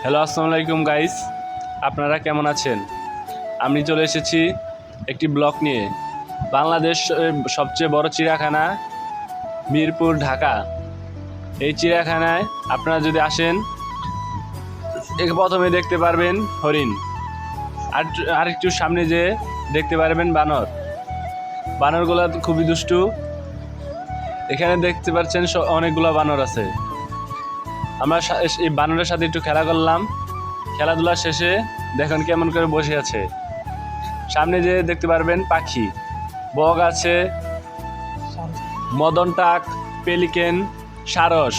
Hello, আসসালামু আলাইকুম guys. আপনারা কেমন আছেন? আমি চলে এসেছি একটি ব্লগ নিয়ে। বাংলাদেশ সবচেয়ে বড় চিড়িয়াখানা মিরপুর, ঢাকা। এই চিড়িয়াখানায় আপনারা যদি আসেন, প্রথমে দেখতে পারবেন হরিণ, আর একটু সামনে যেয়ে দেখতে পারবেন বানর। বানরগুলো খুবই দুষ্টু। এখানে দেখতে পাচ্ছেন অনেকগুলো বানর আছে। আমরা এই বানরের সাথে একটু খেলা করলাম। খেলাধুলা শেষে দেখুন কেমন করে বসে আছে। সামনে যে দেখতে পারবেন পাখি, বক আছে, মদন টাক, পেলিকেন, সারস,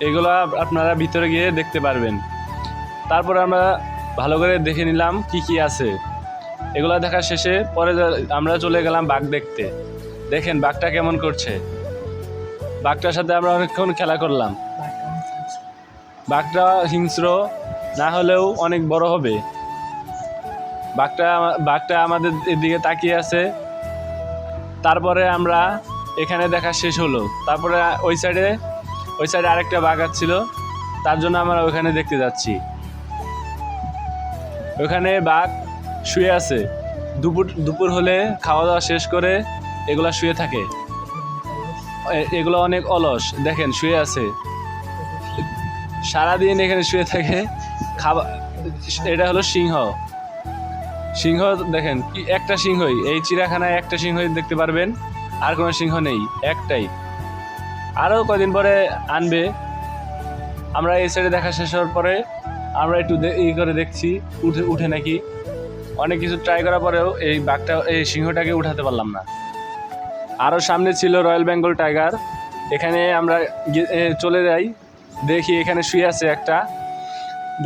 এগুলো আপনারা ভিতরে গিয়ে দেখতে পারবেন। তারপরে আমরা ভালো করে দেখে নিলাম কি কি আছে। এগুলো দেখা শেষে পরে আমরা চলে গেলাম বাঘ দেখতে। দেখেন বাঘটা কেমন করছে। বাঘটার সাথে আমরা অনেকক্ষণ খেলা করলাম। বাঘটা হিংস্র না হলেও অনেক বড় হবে। বাঘটা আমাদের দিকে তাকিয়ে আছে। তারপরে আমরা এখানে দেখা শেষ হলো। তারপরে ওই সাইডে আরেকটা বাঘ ছিল, তার জন্য আমরা ওখানে দেখতে যাচ্ছি। ওখানে বাঘ শুয়ে আছে। দুপুর হলে খাওয়া দাওয়া শেষ করে এগুলা শুয়ে থাকে। এগুলো অনেক অলস, দেখেন শুয়ে আছে সারাদিন এখানে শুয়ে থাকে। এটা হলো সিংহ। দেখেন কি একটা সিংহই, এই চিড়িয়াখানায় একটা সিংহই দেখতে পারবেন, আর কোনো সিংহ নেই, একটাই। আরও কদিন পরে আনবে। আমরা এই সাইডে দেখা শেষ হওয়ার পরে আমরা একটু করে দেখছি উঠে নাকি। অনেক কিছু ট্রাই করার পরেও এই সিংহটাকে উঠাতে পারলাম না। আরও সামনে ছিল রয়্যাল বেঙ্গল টাইগার। এখানে আমরা চলে যাই, দেখি এখানে শুয়ে আছে একটা।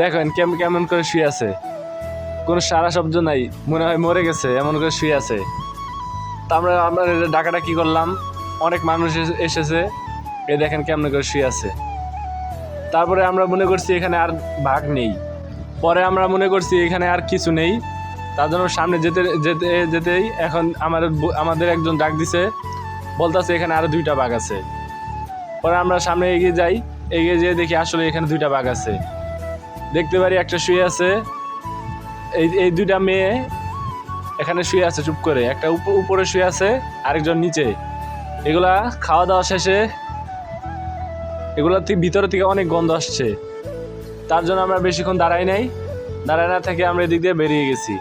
দেখেন কেমন করে শুয়ে আছে, কোনো সারা শব্দ নাই, মনে হয় মরে গেছে, এমন করে শুয়ে আছে। তা আমরা ডাকাডাকি করলাম, অনেক মানুষ এসেছে। দেখেন কেমন করে শুয়ে আছে। তারপরে আমরা মনে করছি এখানে আর বাঘ নেই। পরে আমরা মনে করছি এখানে আর কিছু নেই, তার জন্য সামনে যেতেই এখন আমাদের একজন ডাক দিছে, বলতেছে এখানে আরো 2টা বাঘ আছে। পরে আমরা সামনে এগিয়ে যাই, এগিয়ে যেয়ে দেখি আসলে এখানে 2টা বাঘ আছে। দেখতে পারি একটা শুয়ে আছে, এই 2টা মেয়ে এখানে শুয়ে আছে চুপ করে। একটা উপরে শুয়ে আছে, আরেকজন নিচে। এগুলা খাওয়া দাওয়া শেষে এগুলোর ভিতর থেকে অনেক গন্ধ আসছে, তার জন্য আমরা বেশিক্ষণ দাঁড়াই না থেকে আমরা এদিক দিয়ে বেরিয়ে গেছি।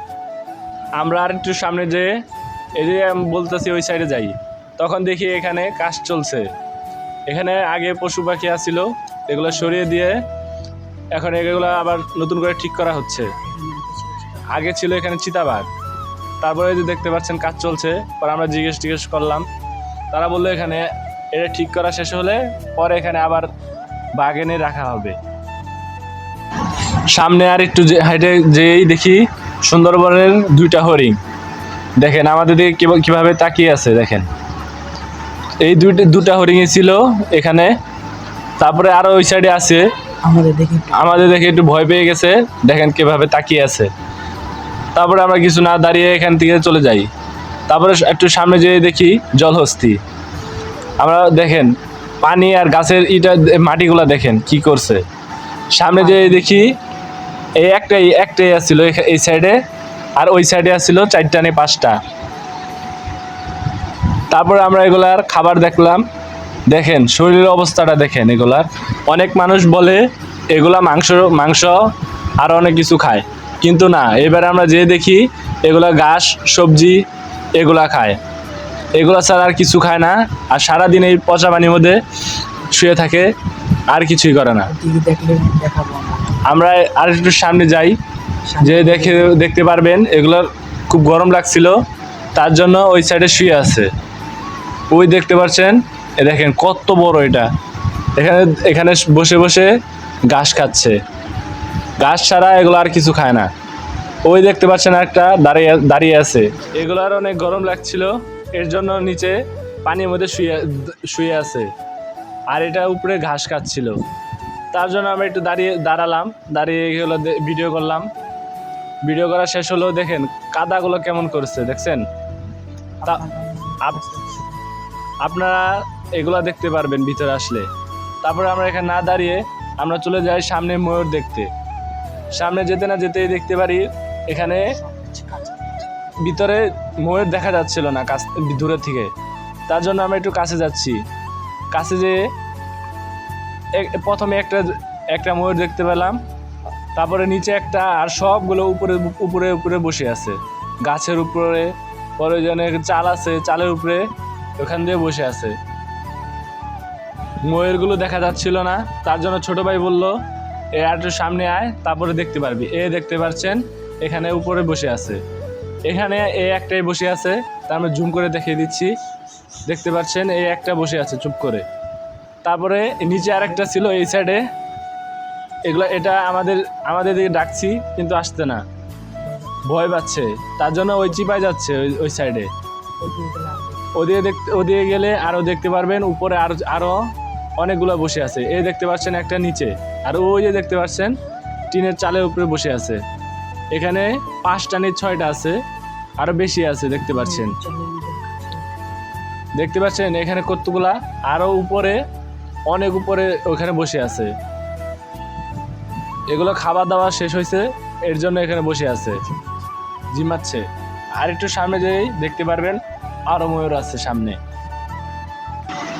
আমরা আর একটু সামনে যেয়ে এদিকে বলতেছি ওই সাইডে যাই, তখন দেখি এখানে কাজ চলছে। এখানে আগে পশু পাখি আসছিল, এগুলো সরিয়ে দিয়ে এখন এগুলো আবার নতুন করে ঠিক করা হচ্ছে। আগে ছিল এখানে চিতাবাঘ। তারপরে যে দেখতে পাচ্ছেন কাজ চলছে। পরে আমরা জিজ্ঞেস করলাম, তারা বললো এখানে এটা ঠিক করা শেষ হলে পরে এখানে আবার বাঘ এনে রাখা হবে। সামনে আর একটু হাইটে যেই দেখি সুন্দরবনের 2টা হরিণ। দেখেন আমাদের দিকে কিভাবে তাকিয়ে আছে। দেখেন এই 2টা হরিণই ছিল এখানে। তারপরে আরো ওই সাইডে আছে, আমাদের দেখে একটু ভয় পেয়ে গেছে। দেখেন কিভাবে তাকিয়ে আছে। তারপরে আমরা কিছু না দাঁড়িয়ে এখান থেকে চলে যাই। তারপরে একটু সামনে যেয়ে দেখি জলহস্তি। আমরা দেখেন পানি আর গাছের মাটিগুলা দেখেন কি করছে। সামনে যেয়ে দেখি এই একটাই আসছিল এই সাইডে, আর ওই সাইডে আসছিল 4টা না 5টা। তারপরে আমরা এগুলার খাবার দেখলাম। দেখেন শরীরের অবস্থাটা দেখেন এগুলার। অনেক মানুষ বলে এগুলা মাংস আর অনেক কিছু খায়, কিন্তু না, এবারে আমরা যেয়ে দেখি এগুলা ঘাস সবজি এগুলা খায়। এগুলা ছাড়া আর কিছু খায় না। আর সারাদিন এই পচা পানির মধ্যে শুয়ে থাকে, আর কিছুই করে না। আমরা আর একটু সামনে যাই, যে দেখতে পারবেন এগুলোর খুব গরম লাগছিল, তার জন্য ওই সাইডে শুয়ে আছে। ওই দেখতে পাচ্ছেন, দেখেন কত বড় এটা। এখানে বসে বসে ঘাস খাচ্ছে। ঘাস ছাড়া এগুলো আর কিছু খায় না। ওই দেখতে পাচ্ছেন একটা দাঁড়িয়ে আছে। এগুলোর অনেক গরম লাগছিল, এর জন্য নিচে পানির মধ্যে শুয়ে আছে, আর এটা উপরে ঘাস খাচ্ছিল। তার জন্য আমরা একটু দাঁড়ালাম, দাঁড়িয়ে এগুলো ভিডিও করলাম। ভিডিও করা শেষ হলো। দেখেন কাদাগুলো কেমন করছে, দেখছেন। আপনারা এগুলা দেখতে পারবেন ভিতরে আসলে। তারপরে আমরা এখানে না দাঁড়িয়ে আমরা চলে যাই সামনে ময়ূর দেখতে। সামনে যেতে না যেতেই দেখতে পারি এখানে ভিতরে ময়ূর দেখা যাচ্ছিল না কাছ দূরের থেকে, তার জন্য আমরা একটু কাছে যাচ্ছি। কাছে যেয়ে প্রথমে একটা ময়ূর দেখতে পেলাম, তারপরে নিচে একটা, আর সবগুলো উপরে উপরে উপরে বসে আছে গাছের উপরে। পরে চাল আছে, চালের উপরে ওখান দিয়ে বসে আছে। ময়ূরগুলো দেখা যাচ্ছিল না, তার জন্য ছোট ভাই বলল এ আর একটু সামনে আয়, তারপরে দেখতে পারবি। দেখতে পাচ্ছেন এখানে উপরে বসে আছে, এখানে একটাই বসে আছে। তা আমি জুম করে দেখিয়ে দিচ্ছি, দেখতে পাচ্ছেন একটা বসে আছে চুপ করে। তারপরে নিচে আরেকটা ছিল এই সাইডে। এটা আমাদের দিকে ডাকছি কিন্তু আসছে না, ভয় পাচ্ছে, তার জন্য ওই চিপায় যাচ্ছে ওই সাইডে। ওদিকে গেলে আরো দেখতে পারবেন উপরে আরো অনেকগুলো বসে আছে। দেখতে পাচ্ছেন একটা নিচে, আর ওই যে দেখতে পাচ্ছেন টিনের চালের উপরে বসে আছে। এখানে 5টা নিয়ে 6টা আছে, আরো বেশি আছে দেখতে পাচ্ছেন। এখানে কতগুলা আরো উপরে, অনেক উপরে ওখানে বসে আছে। এগুলো খাবার দাওয়া শেষ হয়েছে, এর জন্য এখানে বসে আছে, জিমাচ্ছে। আর একটু সামনে যেই দেখতে পারবেন আরো ময়ূর আছে সামনে।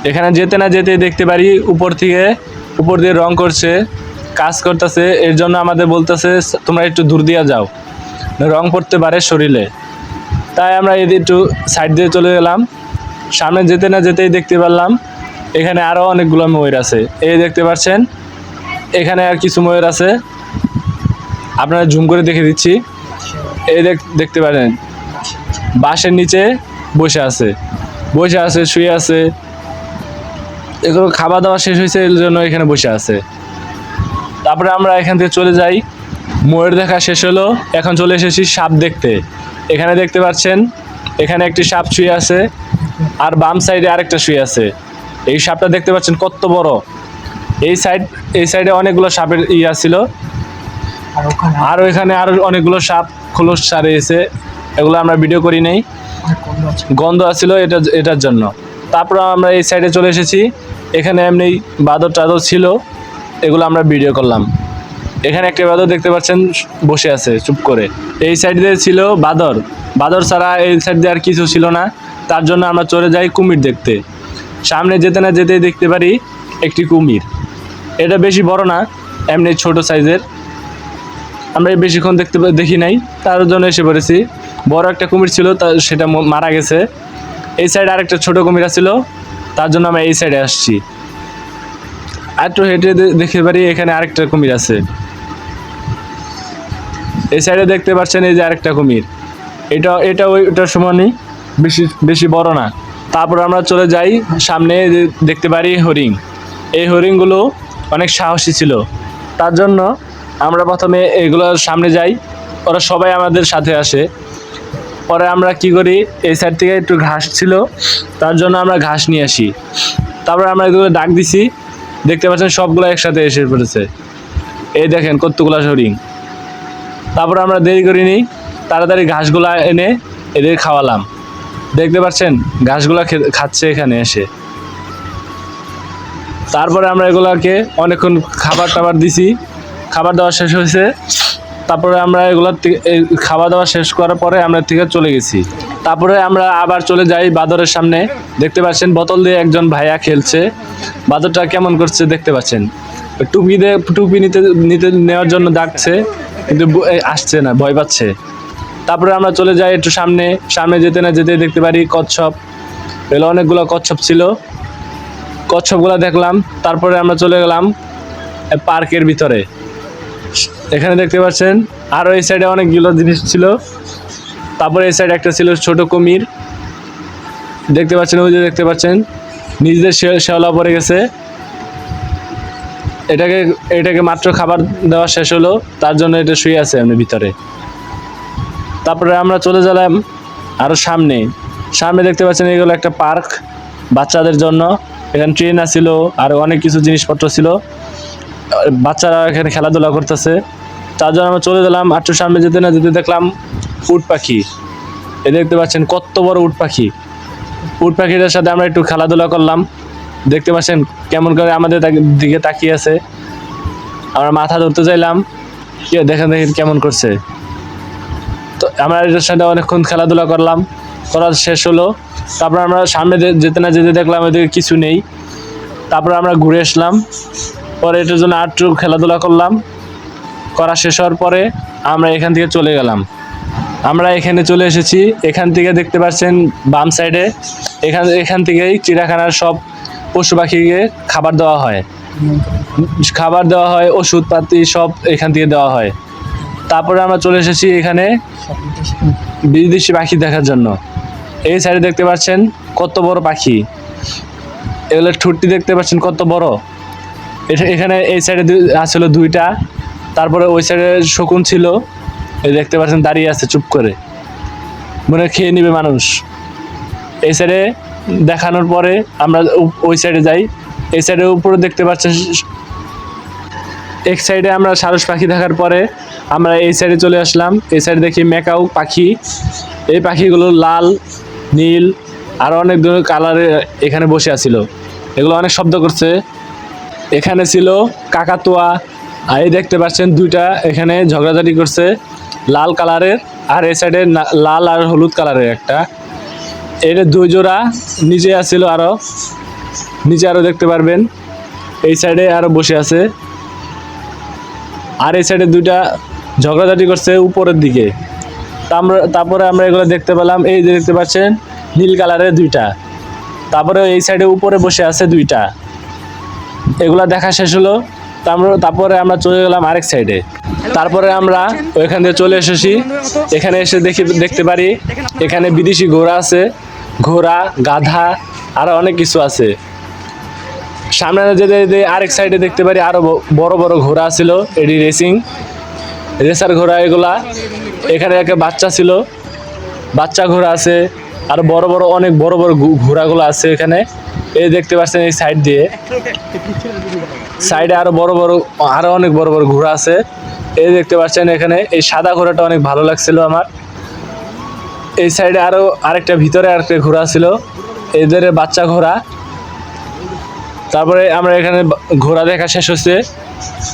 এখানে যেতে না যেতে দেখতে পারি উপর দিয়ে রং করছে, কাজ করতেছে। এর জন্য আমাদের বলতেছে তোমরা একটু দূর দিয়ে যাও, রং পড়তে পারে শরীরে। তাই আমরা একটু সাইড দিয়ে চলে গেলাম। সামনে যেতে না যেতেই দেখতে পারলাম এখানে আরো অনেকগুলো ময়ূর আছে। দেখতে পাচ্ছেন এখানে আর কিছু ময়ূর আছে, আপনারা জুম করে দেখে দিচ্ছি। দেখতে পারেন বাঁশের নিচে বসে আছে, শুয়ে আছে। এগুলো খাওয়া দাওয়া শেষ হয়েছে, এর জন্য এখানে বসে আছে। তারপরে আমরা এখান থেকে চলে যাই। ময়ূর দেখা শেষ হলো, এখন চলে এসেছি সাপ দেখতে। এখানে দেখতে পাচ্ছেন এখানে একটি সাপ শুয়ে আছে, আর বাম সাইডে আরেকটা শুয়ে আছে। এই সাপটা দেখতে পাচ্ছেন কত বড়। এই সাইডে অনেকগুলো সাপের ছিল, আর এখানে আরো অনেকগুলো সাপ খোলস ছাড়িয়েছে। এগুলো আমরা ভিডিও করি নাই, গন্ধ আছিল এটার জন্য। তারপর আমরা এই সাইডে চলে এসেছি। এখানে এমনি বাদর টাদর ছিল, এগুলো আমরা ভিডিও করলাম। এখানে একটা বাদর দেখতে পাচ্ছেন বসে আছে চুপ করে। এই সাইড দিয়ে ছিল বাদর ছাড়া এই সাইড দিয়ে আর কিছু ছিল না, তার জন্য আমরা চলে যাই কুমির দেখতে। সামনে যেতে না যেতেই দেখতে পারি একটি কুমির। এটা বেশি বড় না, এমনি ছোট সাইজের। আমরা বেশিক্ষণ দেখি নাই, তার জন্য এসে পড়েছি। বড় একটা কুমির ছিল, সেটা মারা গেছে। এই সাইডে আরেকটা ছোট কুমির ছিল, তার জন্য আমরা এই সাইডে আসছি। আর একটু হেঁটে দেখতে পারি এখানে আরেকটা কুমির আছে। এই সাইডে দেখতে পাচ্ছেন এই যে আরেকটা কুমির। ওইটার সমানই, বেশি বড় না। তারপর আমরা চলে যাই সামনে, দেখতে পারি হরিণ। এই হরিণগুলো অনেক সাহসী ছিল, তার জন্য আমরা প্রথমে এগুলোর সামনে যাই। ওরা সবাই আমাদের সাথে আসে। পরে আমরা কি করি, এই সাইড থেকে একটু ঘাস ছিল, তার জন্য আমরা ঘাস নিয়ে আসি। তারপরে আমরা এগুলো ডাক দিছি, দেখতে পাচ্ছেন সবগুলো একসাথে এসে পড়েছে। দেখেন কতগুলো হরিণ। তারপরে আমরা দেরি করিনি, তাড়াতাড়ি ঘাসগুলা এনে এদের খাওয়ালাম। দেখতে পাচ্ছেন ঘাসগুলা খাচ্ছে এখানে এসে। তারপরে আমরা এগুলাকে অনেকক্ষণ খাবার দিছি, খাবার দেওয়া শেষ হয়েছে। তারপরে আমরা খাওয়া দাওয়া শেষ করার পরে আমরা থেকে চলে গেছি। তারপরে আমরা আবার চলে যাই বাদরের সামনে। দেখতে পাচ্ছেন বোতল দিয়ে একজন ভাইয়া খেলছে। বাদরটা কেমন করছে দেখতে পাচ্ছেন, টুপি নেওয়ার জন্য ডাকছে, কিন্তু আসছে না, ভয় পাচ্ছে। তারপরে আমরা চলে যাই একটু সামনে যেতে না যেতে দেখতে পারি কচ্ছপ। এগুলো অনেকগুলো কচ্ছপ ছিল, কচ্ছপগুলো দেখলাম। তারপরে আমরা চলে গেলাম পার্কের ভিতরে। এখানে দেখতে পাচ্ছেন আরো এই সাইডে অনেকগুলো জিনিস ছিল। তারপরে এই সাইডে একটা ছিল ছোট কুমির, দেখতে পাচ্ছেন। ওই যে দেখতে পাচ্ছেন নিজেদের শেওলা পড়ে গেছে। এটাকে মাত্র খাবার দেওয়া শেষ হলো, তার জন্য এটা শুয়ে আছে এমনি ভিতরে। তারপরে আমরা চলে গেলাম আরো সামনে দেখতে পাচ্ছেন এগুলো একটা পার্ক বাচ্চাদের জন্য। এখানে ট্রেন ছিল, আর অনেক কিছু জিনিসপত্র ছিল। বাচ্চারা এখানে খেলাধুলা করতেছে, তার জন্য আমরা চলে গেলাম। একটু সামনে যেতে না যেতে দেখলাম উট পাখি। দেখতে পাচ্ছেন কত বড় উট পাখিটার সাথে আমরা একটু খেলাধুলা করলাম। দেখতে পাচ্ছেন কেমন করে আমাদের দিকে তাকিয়ে আছে। আমরা মাথা ধরতে চাইলাম, দেখেন দেখেন কেমন করছে। তো আমরা এটার সাথে অনেকক্ষণ খেলাধুলা করলাম, করা শেষ হলো। তারপর আমরা সামনে যেতে না যেতে দেখলাম এদিকে কিছু নেই। তারপর আমরা ঘুরে আসলাম, পরে এটার জন্য আরেকটু খেলাধুলা করলাম। করা শেষ হওয়ার পরে আমরা এখান থেকে চলে গেলাম। আমরা এখানে চলে এসেছি। এখান থেকে দেখতে পাচ্ছেন বাম সাইডে, এখান থেকেই চিড়িয়াখানার সব পশু পাখিকে খাবার দেওয়া হয়, ওষুধপাতি সব এখান থেকে দেওয়া হয়। তারপরে আমরা চলে এসেছি এখানে বিদেশি পাখি দেখার জন্য। এই সাইডে দেখতে পাচ্ছেন কত বড় পাখি, এগুলো ঠুটটি দেখতে পাচ্ছেন কত বড়। এখানে এই সাইডে আসলে দুইটা, তারপরে ওই সাইডে শকুন ছিল, এই দেখতে পাচ্ছেন দাঁড়িয়ে আছে চুপ করে, মনে খেয়ে নিবে মানুষ। এই সাইডে দেখানোর পরে আমরা ওই সাইডে যাই। এই সাইডের উপরে দেখতে পাচ্ছেন, এক সাইডে আমরা সারস পাখি দেখার পরে আমরা এই সাইডে চলে আসলাম। এই সাইডে দেখি ম্যাকাও পাখি। এই পাখিগুলো লাল, নীল আরও অনেক ধরনের কালারে এখানে বসে আছিল। এগুলো অনেক শব্দ করছে। এখানে ছিল কাকাতুয়া, আর এই দেখতে পাচ্ছেন দুইটা এখানে ঝগড়াঝাটি করছে, লাল কালারের আর এই সাইডে লাল আর হলুদ কালারের একটা। এটা দুই জোড়া নিচে আসছিল, নিচে আরও দেখতে পারবেন। এই সাইডে আরও বসে আছে, আর এই সাইডে দুইটা ঝগড়াঝাটি করছে উপরের দিকে। তারপরে আমরা এগুলো দেখতে পেলাম, এই যে দেখতে পাচ্ছেন নীল কালারের দুইটা। তারপরে এই সাইডে উপরে বসে আছে দুইটা। এগুলা দেখা শেষ হলো। তারপরে আমরা চলে গেলাম আরেক সাইডে। তারপরে আমরা ওইখান থেকে চলে এসেছি। এখানে এসে দেখতে পারি এখানে বিদেশি ঘোড়া আছে, ঘোড়া, গাধা আরও অনেক কিছু আছে। সামনে যেতে আরেক সাইডে দেখতে পারি আরও বড় বড় ঘোড়া ছিল, এটি রেসার ঘোড়া এগুলা। এখানে একটা বাচ্চা ছিল, বাচ্চা ঘোড়া আছে, আর অনেক বড় বড় ঘোড়াগুলো আছে এখানে। এই দেখতে পাচ্ছেন এই সাইডে আরো অনেক বড় বড় ঘোড়া আছে। এই দেখতে পাচ্ছেন এখানে এই সাদা ঘোড়াটা অনেক ভালো লাগছিল আমার। এই সাইডে আরেকটা ভিতরে আরেকটা ঘোড়া ছিল, এদের বাচ্চা ঘোড়া। তারপরে আমরা এখানে ঘোড়া দেখা শেষ হচ্ছে।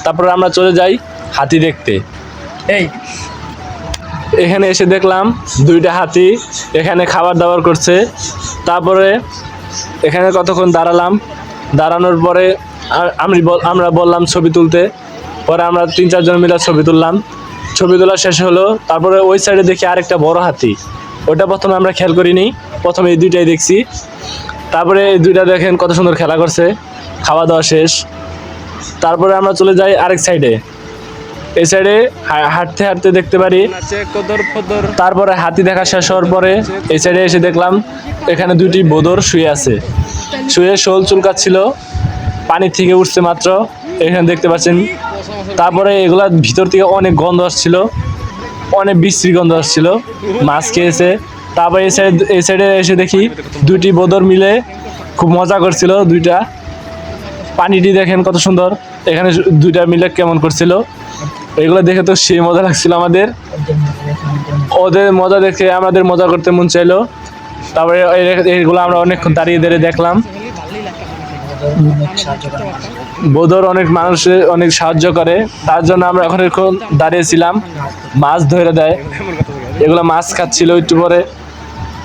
তারপরে আমরা চলে যাই হাতি দেখতে। এখানে এসে দেখলাম দুইটা হাতি এখানে খাবার দাবার করছে। তারপরে এখানে কতক্ষণ দাঁড়ানোর পরে আমরা বললাম ছবি তুলতে। পরে আমরা 3-4 জন মিলে ছবি তুললাম। ছবি তোলা শেষ হলো। তারপরে ওই সাইডে দেখি আরেকটা বড় হাতি, ওটা প্রথমে আমরা খেয়াল করিনি, প্রথমে এই দুইটাই দেখছি। তারপরে এই দুইটা দেখেন কত সুন্দর খেলা করছে। খাওয়া দাওয়া শেষ। তারপরে আমরা চলে যাই আরেক সাইডে। এই সাইডে হাঁটতে হাঁটতে দেখতে পারি। তারপরে হাতি দেখা শেষ হওয়ার পরে এই সাইডে এসে দেখলাম এখানে দুইটি বদর শুয়ে শোল চুলকাচ্ছিল, পানির থেকে উঠছে মাত্র, এখানে দেখতে পাচ্ছেন। তারপরে এগুলার ভিতর থেকে অনেক গন্ধ আসছিল, অনেক বিশ্রী গন্ধ আসছিল, মাছ খেয়েছে। তারপরে এই সাইডে এসে দেখি দুইটি বদর মিলে খুব মজা করছিল। দুইটা পানিটি দেখেন কত সুন্দর, এখানে দুইটা মিলে কেমন করছিল। এগুলো দেখে তো সেই মজা লাগছিল আমাদের। ওদের মজা দেখে আমাদের মজা করতে মন চাইলো। তারপরে এইগুলো আমরা অনেকক্ষণ দাঁড়িয়ে দেখলাম। বদর অনেক মানুষের অনেক সাহায্য করে, তার জন্য আমরা এখন দাঁড়িয়েছিলাম। মাছ ধরে দেয়, এগুলো মাছ খাচ্ছিল একটু পরে।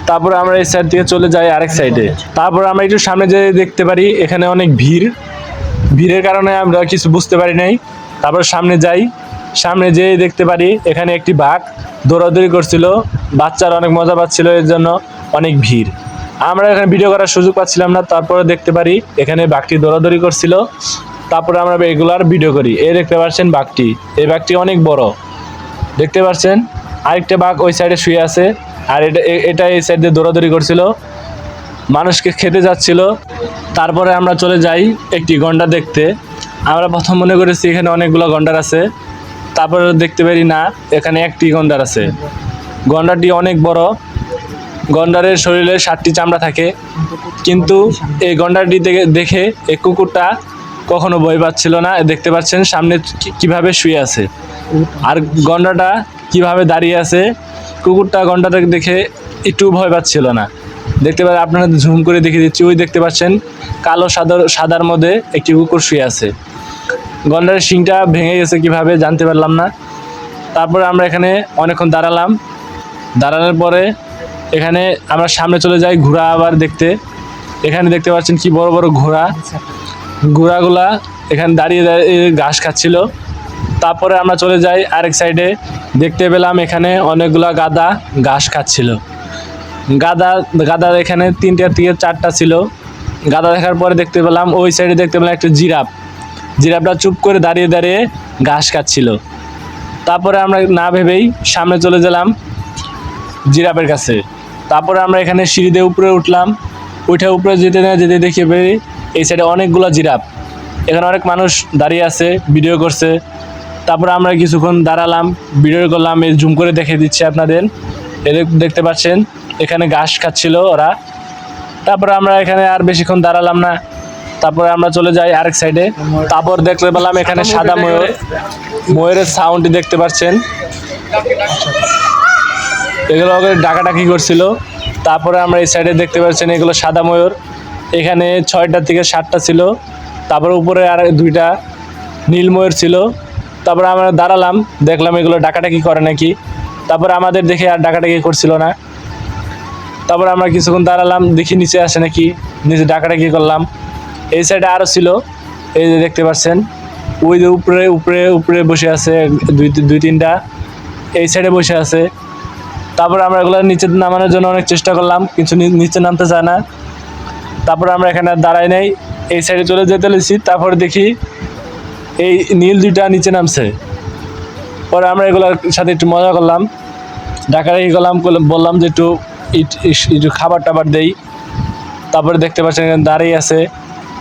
তারপরে আমরা এই সাইড থেকে চলে যাই আরেক সাইডে। তারপরে আমরা একটু সামনে যেয়ে দেখতে পারি এখানে অনেক ভিড়ের কারণে আমরা কিছু বুঝতে পারি নাই। তারপর সামনে যেয়ে দেখতে পারি এখানে একটি বাঘ দৌড়াদৌড়ি করছিল, বাচ্চারা অনেক মজা পাচ্ছিল, এর জন্য অনেক ভিড়। আমরা এখানে ভিডিও করার সুযোগ পাচ্ছিলাম না। তারপরে দেখতে পারি এখানে বাঘটি দৌড়াদৌড়ি করছিল। তারপরে আমরা এগুলার ভিডিও করি। এই দেখতে পাচ্ছেন বাঘটি, এই বাঘটি অনেক বড় দেখতে পাচ্ছেন। আরেকটা বাঘ ওই সাইডে শুয়ে আছে, আর এটা এই সাইড দিয়ে দৌড়াদৌড়ি করছিল, মানুষকে খেতে যাচ্ছিল। তারপরে আমরা চলে যাই একটি গন্ডার দেখতে। আমরা প্রথম মনে করেছি এখানে অনেকগুলো গন্ডার আছে, তারপরে দেখতে পারি না, এখানে একটি গন্ডার আছে। গন্ডারটি অনেক বড়, গন্ডারের শরীরে 7টি চামড়া থাকে, কিন্তু এই গন্ডারটি দেখে এই কুকুরটা কখনো ভয় পাচ্ছিল না। দেখতে পাচ্ছেন সামনে কিভাবে শুয়ে আছে, আর গন্ডারটা কিভাবে দাঁড়িয়ে আছে। কুকুরটা গন্ডারটাকে দেখে একটু ভয় পাচ্ছিল না। দেখতে পাচ্ছেন, আপনারা ঝুম করে দেখিয়ে দিচ্ছি, ওই দেখতে পাচ্ছেন কালো সাদার মধ্যে একটি কুকুর শুয়ে আছে। গন্ডারের শিংটা ভেঙে গেছে কিভাবে জানতে পারলাম না, তারপরে আমরা এখানে অনেকক্ষণ দাঁড়ালাম, দাঁড়ানোর পরে এখানে আমরা সামনে চলে যাই ঘোড়া আবার দেখতে। এখানে দেখতে পাচ্ছেন কি বড় বড় ঘোড়া, ঘোড়াগুলা এখানে দাঁড়িয়ে দাঁড়িয়ে ঘাস খাচ্ছিল। তারপরে আমরা চলে যাই আরেক সাইডে, দেখতে পেলাম এখানে অনেকগুলা গাধা ঘাস খাচ্ছিল। গাধা এখানে 3টা থেকে 4টা ছিল। গাধা দেখার পরে দেখতে পেলাম ওই সাইডে দেখতে পেলাম একটা জিরাফটা চুপ করে দাঁড়িয়ে দাঁড়িয়ে ঘাস খাচ্ছিল। তারপরে আমরা না ভেবেই সামনে চলে গেলাম জিরাফের কাছে। তারপরে আমরা এখানে সিঁড়ি দিয়ে উপরে উঠলাম, উপরে যেতে না যেতে দেখে পেয়ে এই সাইডে অনেকগুলো জিরাফ, এখানে অনেক মানুষ দাঁড়িয়ে আছে ভিডিও করছে। তারপরে আমরা কিছুক্ষণ দাঁড়ালাম, ভিডিও করলাম, এই জুম করে দেখে দিচ্ছি আপনাদের। এদের দেখতে পাচ্ছেন এখানে ঘাস খাচ্ছিল ওরা। তারপরে আমরা এখানে আর বেশিক্ষণ দাঁড়ালাম না, তারপরে আমরা চলে যাই আরেক সাইডে। তারপর দেখতে পেলাম এখানে সাদা ময়ূরের সাউন্ড দেখতে পাচ্ছেন, এগুলো ডাকাডাকি করছিল। তারপরে আমরা এই সাইডে দেখতে পাচ্ছেন এগুলো সাদা ময়ূর, এখানে 6টা থেকে 7টা ছিল। তারপরে উপরে আর 2টা নীল ময়ূর ছিল। তারপরে আমরা দাঁড়ালাম, দেখলাম এগুলো ডাকাডাকি করে নাকি। তারপরে আমাদের দেখে আর ডাকাডাকি করছিল না। তারপরে আমরা কিছুক্ষণ দাঁড়ালাম, দেখি নিচে আসে নাকি, নিচে ডাকাডাকি করলাম। এই সাইডে আরও ছিল, এই যে দেখতে পাচ্ছেন ওই যে উপরে উপরে উপরে বসে আছে 2-3টা, এই সাইডে বসে আছে। তারপরে আমরা এগুলো নিচে নামানোর জন্য অনেক চেষ্টা করলাম, কিছু নিচে নামতে চায় না। তারপরে আমরা এখানে দাঁড়াই নাই, এই সাইডে চলে যেতে লেছি। তারপরে দেখি এই নীল 2টা নিচে নামছে। পরে আমরা এগুলোর সাথে একটু মজা করলাম, ডাকাডাকি করলাম, বললাম যে একটু খাবার টাবার দেই। তারপরে দেখতে পাচ্ছেন এখানে দাঁড়িয়ে আছে।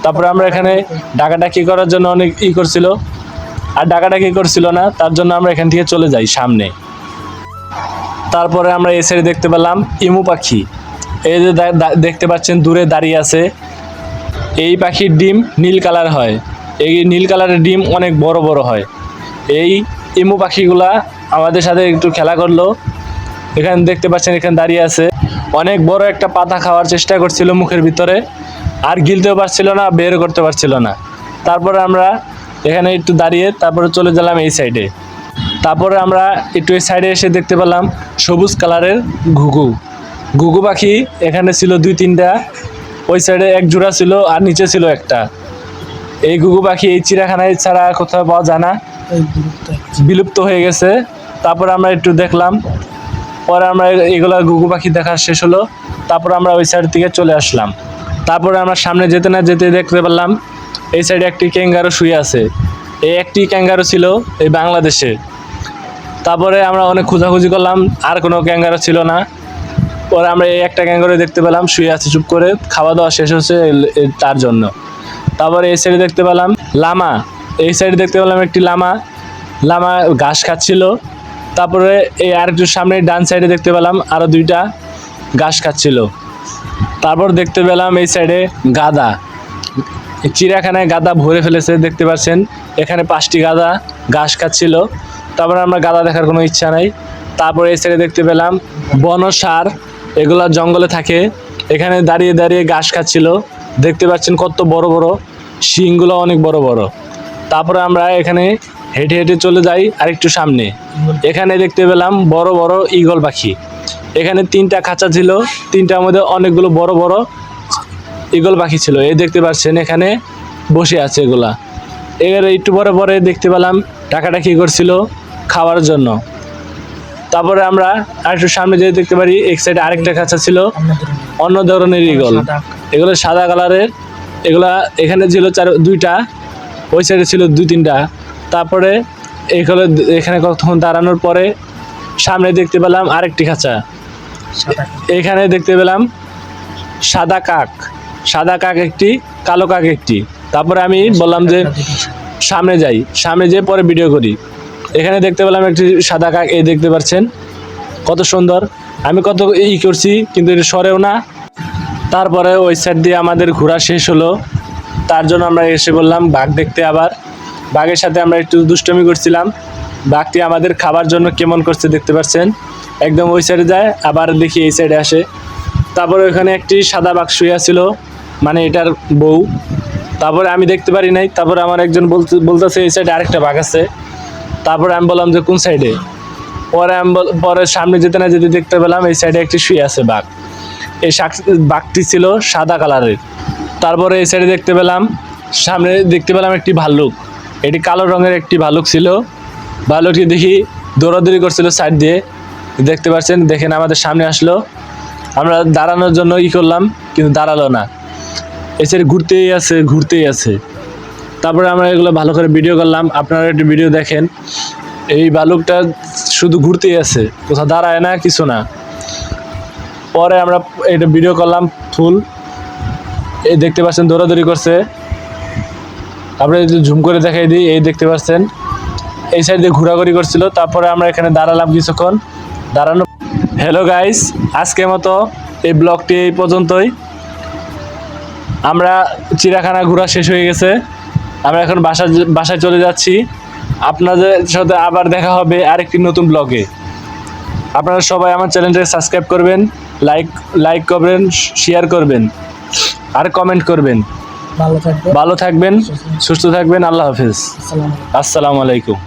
তারপরে আমরা এখানে ডাকাডাকি করার জন্য অনেক করছিল, আর ডাকাডাকি করছিল না, তার জন্য আমরা এখান থেকে চলে যাই সামনে। তারপরে আমরা এই সাইডে দেখতে পেলাম ইমু পাখি, এই যে দেখতে পাচ্ছেন দূরে দাঁড়িয়ে আছে। এই পাখির ডিম নীল কালার হয়, এই নীল কালারের ডিম অনেক বড় বড় হয়। এই ইমু পাখিগুলা আমাদের সাথে একটু খেলা করলো। এখানে দেখতে পাচ্ছেন এখানে দাঁড়িয়ে আছে, অনেক বড় একটা পাতা খাওয়ার চেষ্টা করছিল মুখের ভিতরে, আর গিলতেও পারছিল না, বের করতে পারছিল না। তারপরে আমরা এখানে একটু দাঁড়িয়ে তারপরে চলে গেলাম এই সাইডে। তারপরে আমরা একটু এই সাইডে এসে দেখতে পেলাম সবুজ কালারের ঘুঘু পাখি, এখানে ছিল 2-3টা, ওই সাইডে এক জোড়া ছিল আর নিচে ছিল একটা। এই ঘুঘু পাখি এই চিড়িয়াখানায় ছাড়া কোথাও পাওয়া যায় না, বিলুপ্ত হয়ে গেছে। তারপরে আমরা একটু দেখলাম, পরে আমরা এগুলা ঘুঘু পাখি দেখা শেষ হলো। তারপর আমরা ওই সাইড থেকে চলে আসলাম। তারপরে আমরা সামনে যেতে না যেতে দেখতে পেলাম এই সাইডে একটি ক্যাঙ্গারু শুয়ে আছে। এই একটি ক্যাঙ্গারু ছিল এই বাংলাদেশে। তারপরে আমরা অনেক খোঁজাখুঁজি করলাম, আর কোনো ক্যাঙ্গারু ছিল না। পরে আমরা এই একটা ক্যাঙ্গারু দেখতে পেলাম শুয়ে আছে চুপ করে, খাওয়া দাওয়া শেষ হচ্ছে তার জন্য। তারপরে এই সাইডে দেখতে পেলাম লামা, এই সাইডে দেখতে পেলাম একটি লামা ঘাস খাচ্ছিল। তারপরে এই আর একটু সামনে ডান সাইডে দেখতে পেলাম আরও 2টা ঘাস খাচ্ছিল। তারপর দেখতে পেলাম এই সাইডে গাধা, চিড়িয়াখানায় গাধা ভরে ফেলেছে, দেখতে পাচ্ছেন এখানে 5টি গাধা ঘাস খাচ্ছিল। তারপরে আমরা গাধা দেখার কোনো ইচ্ছা নাই। তারপরে এই সাইডে দেখতে পেলাম বনষাঁড়, এগুলা জঙ্গলে থাকে, এখানে দাঁড়িয়ে দাঁড়িয়ে ঘাস খাচ্ছিল। দেখতে পাচ্ছেন কত বড় বড় শিংগুলো, অনেক বড় বড়। তারপরে আমরা এখানে হেঁটে হেঁটে চলে যাই আরেকটু সামনে, এখানে দেখতে পেলাম বড় বড় ঈগল পাখি। এখানে 3টা খাঁচা ছিল, 3টার মধ্যে অনেকগুলো বড় বড় ঈগল পাখি ছিল। এই দেখতে পাচ্ছেন এখানে বসে আছে এগুলা। এর একটু পরে পরে দেখতে পেলাম ডাকাডাকি করছিল খাওয়ার জন্য। তারপরে আমরা আরেকটু সামনে যেয়ে দেখতে পারি এক সাইডে আরেকটা খাঁচা ছিল, অন্য ধরনের ঈগল, এগুলো সাদা কালারের। এগুলা এখানে ছিল 2টা, ওই সাইডে ছিল 2-3টা। তারপরে এখানে কতক্ষণ দাঁড়ানোর পরে সামনে দেখতে পেলাম আরেকটি খাঁচা, এখানে দেখতে পেলাম সাদা কাক একটি, কালো কাক একটি। তারপরে আমি বললাম যে সামনে যাই, সামনে যেয়ে পরে ভিডিও করি। এখানে দেখতে পেলাম একটি সাদা কাক, এই দেখতে পাচ্ছেন কত সুন্দর। আমি কত করছি কিন্তু এটা সরেও না। তারপরে ওই সাইড দিয়ে আমাদের ঘোরা শেষ হলো, তার জন্য আমরা এসে বললাম বাঘ দেখতে। আবার বাঘের সাথে আমরা একটু দুষ্টমি করছিলাম। বাঘটি আমাদের খাবার জন্য কেমন করছে দেখতে পাচ্ছেন, একদম ওই সাইডে যায় আবার দেখি এই সাইডে আসে। তারপরে ওখানে একটি সাদা বাঘ শুয়ে ছিল, মানে এটার বউ। তারপরে আমি দেখতে পারি নাই। তারপরে আমার একজন বলতেছে এই সাইডে আরেকটা বাঘ আছে। তারপরে আমি বললাম যে কোন সাইডে, পরে সামনে যেতে না যেতে দেখতে পেলাম এই সাইডে একটি শুয়ে আছে বাঘ। এই বাঘটি ছিল সাদা কালারের। তারপরে এই সাইডে সামনে দেখতে পেলাম একটি ভাল্লুক। এটি কালো রঙের একটি ভাল্লুক ছিল। ভাল্লুকটি দেখি দৌড়াদৌড়ি করছিল সাইড দিয়ে, দেখতে পাচ্ছেন। দেখেন আমাদের সামনে আসলো, আমরা দাঁড়ানোর জন্য করলাম কিন্তু দাঁড়ালো না, এই সাইডে ঘুরতেই আছে। তারপরে আমরা এগুলো ভালো করে ভিডিও করলাম, আপনারা একটু ভিডিও দেখেন। এই ভাল্লুকটা শুধু ঘুরতেই আছে, কোথাও দাঁড়ায় না, কিছু না। পরে আমরা এটা ভিডিও করলাম ফুল, এই দেখতে পাচ্ছেন দৌড়াদৌড়ি করছে। তারপরে ঝুম করে দেখাই দিই, এই দেখতে পাচ্ছেন এই সাইড দিয়ে ঘোরাঘুরি করছিল। তারপরে আমরা এখানে দাঁড়ালাম কিছুক্ষণ, দাঁড়ানো। হ্যালো গাইস, আজকের মতো এই ব্লগটি এই পর্যন্তই। আমরা চিড়িয়াখানা ঘোরা শেষ হয়ে গেছে, আমরা এখন বাসায় চলে যাচ্ছি। আপনাদের সাথে আবার দেখা হবে আরেকটি নতুন ব্লগে। আপনারা সবাই আমার চ্যানেলটাকে সাবস্ক্রাইব করবেন, লাইক করবেন, শেয়ার করবেন আর কমেন্ট করবেন। ভালো থাকবেন, সুস্থ থাকবেন। আল্লাহ হাফেজ, আসসালামু আলাইকুম।